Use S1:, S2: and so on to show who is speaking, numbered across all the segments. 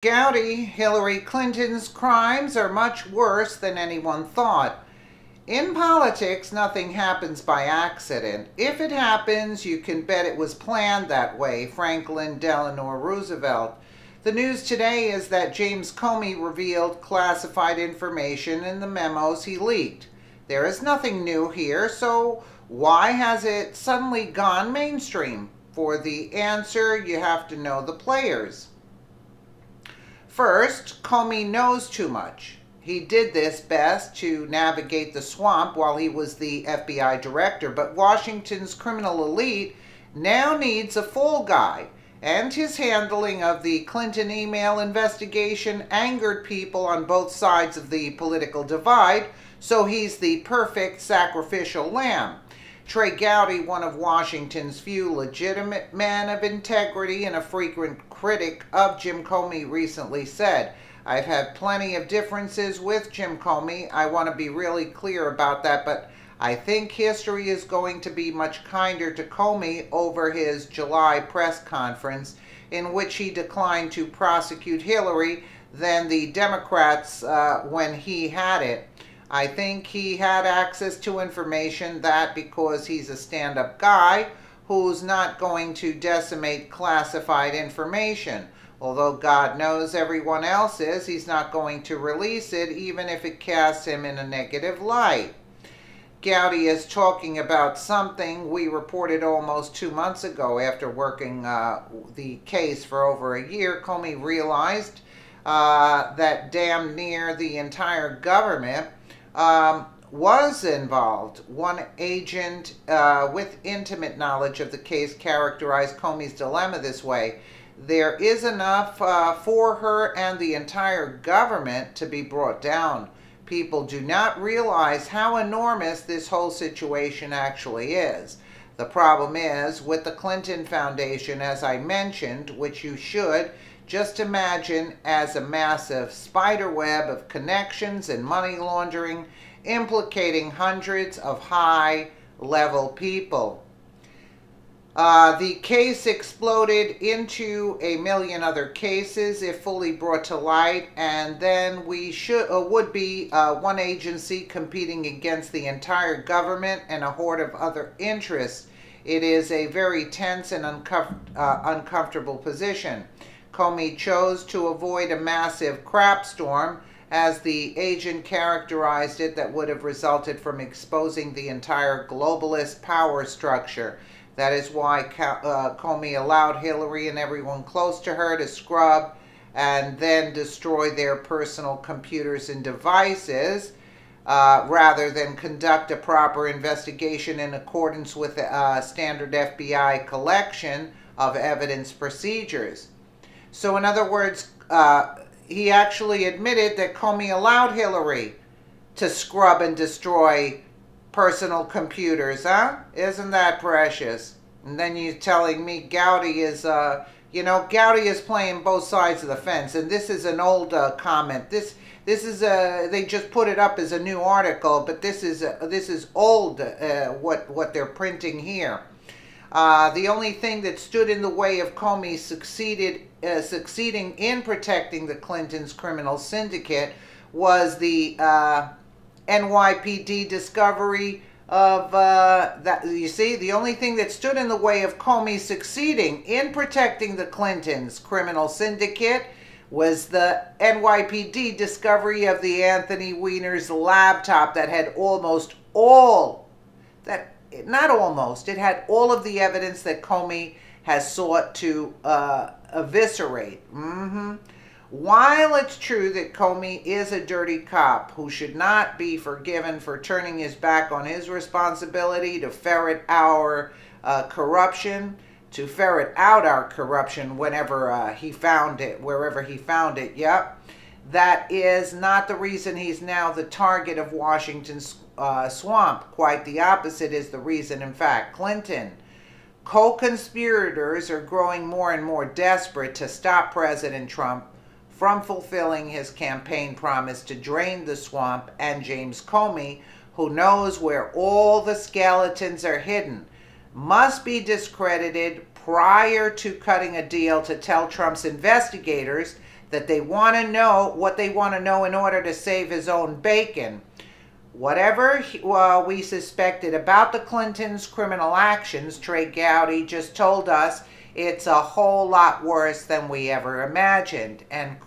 S1: Gowdy, Hillary Clinton's crimes are much worse than anyone thought. In politics, nothing happens by accident. If it happens, you can bet it was planned that way. Franklin Delano Roosevelt. The news today is that James Comey revealed classified information in the memos he leaked. There is nothing new here, so why has it suddenly gone mainstream? For the answer, you have to know the players. First, Comey knows too much. He did this best to navigate the swamp while he was the FBI director, but Washington's criminal elite now needs a fall guy, and his handling of the Clinton email investigation angered people on both sides of the political divide, so he's the perfect sacrificial lamb. Trey Gowdy, one of Washington's few legitimate men of integrity and a frequent critic of Jim Comey, recently said, "I've had plenty of differences with Jim Comey. I want to be really clear about that, but I think history is going to be much kinder to Comey over his July press conference, in which he declined to prosecute Hillary, than the Democrats when he had it. I think he had access to information that, because he's a stand-up guy who's not going to decimate classified information. Although God knows everyone else is, he's not going to release it even if it casts him in a negative light." Gowdy is talking about something we reported almost 2 months ago. After working the case for over a year, Comey realized that damn near the entire government was involved. One agent with intimate knowledge of the case characterized Comey's dilemma this way: there is enough for her and the entire government to be brought down. People do not realize how enormous this whole situation actually is. The problem is with the Clinton Foundation, as I mentioned, which you should just imagine as a massive spider web of connections and money laundering implicating hundreds of high-level people. The case exploded into a million other cases if fully brought to light, and then we would be one agency competing against the entire government and a horde of other interests. It is a very tense and uncomfortable position. Comey chose to avoid a massive crap storm, as the agent characterized it, that would have resulted from exposing the entire globalist power structure. That is why Comey allowed Hillary and everyone close to her to scrub and then destroy their personal computers and devices, rather than conduct a proper investigation in accordance with standard FBI collection of evidence procedures. So in other words, he actually admitted that Comey allowed Hillary to scrub and destroy personal computers, huh? Isn't that precious? And then you're telling me Gowdy is, Gowdy is playing both sides of the fence. And this is an old comment. This is they just put it up as a new article, but this is old. What they're printing here. The only thing that stood in the way of Comey succeeding in protecting the Clintons' criminal syndicate was the NYPD discovery of that. You see, the only thing that stood in the way of Comey succeeding in protecting the Clintons' criminal syndicate was the NYPD discovery of the Anthony Weiner's laptop that had almost all that. Not almost, it had all of the evidence that Comey has sought to eviscerate. While it's true that Comey is a dirty cop who should not be forgiven for turning his back on his responsibility to ferret our corruption, whenever he found it, wherever he found it, yep. That is not the reason he's now the target of Washington's swamp. Quite the opposite is the reason. In fact, Clinton co-conspirators are growing more and more desperate to stop President Trump from fulfilling his campaign promise to drain the swamp, and James Comey, who knows where all the skeletons are hidden, must be discredited prior to cutting a deal to tell Trump's investigators that they want to know what they want to know in order to save his own bacon. Whatever we suspected about the Clintons' criminal actions, Trey Gowdy just told us it's a whole lot worse than we ever imagined. And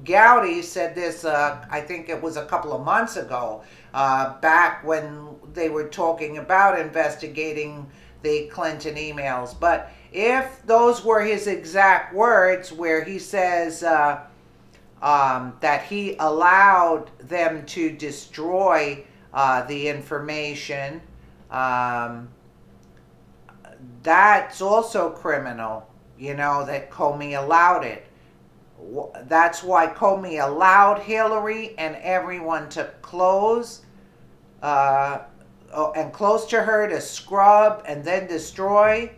S1: Gowdy said this, I think it was a couple of months ago, back when they were talking about investigating the Clinton emails. But if those were his exact words, where he says that he allowed them to destroy the information, that's also criminal, that Comey allowed it. That's why Comey allowed Hillary and everyone to close to her to scrub and then destroy.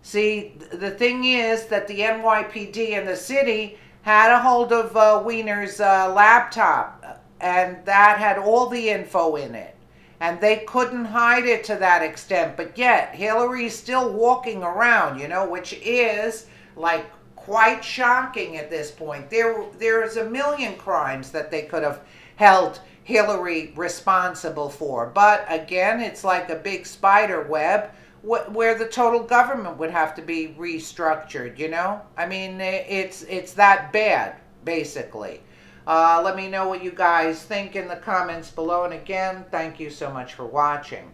S1: See, the thing is that the NYPD and the city had a hold of Weiner's laptop, and that had all the info in it. And they couldn't hide it to that extent. But yet, Hillary's still walking around, which is like quite shocking at this point. There's a million crimes that they could have held Hillary responsible for. But again, it's like a big spider web where the total government would have to be restructured, I mean, it's that bad, basically. Let me know what you guys think in the comments below. And again, thank you so much for watching.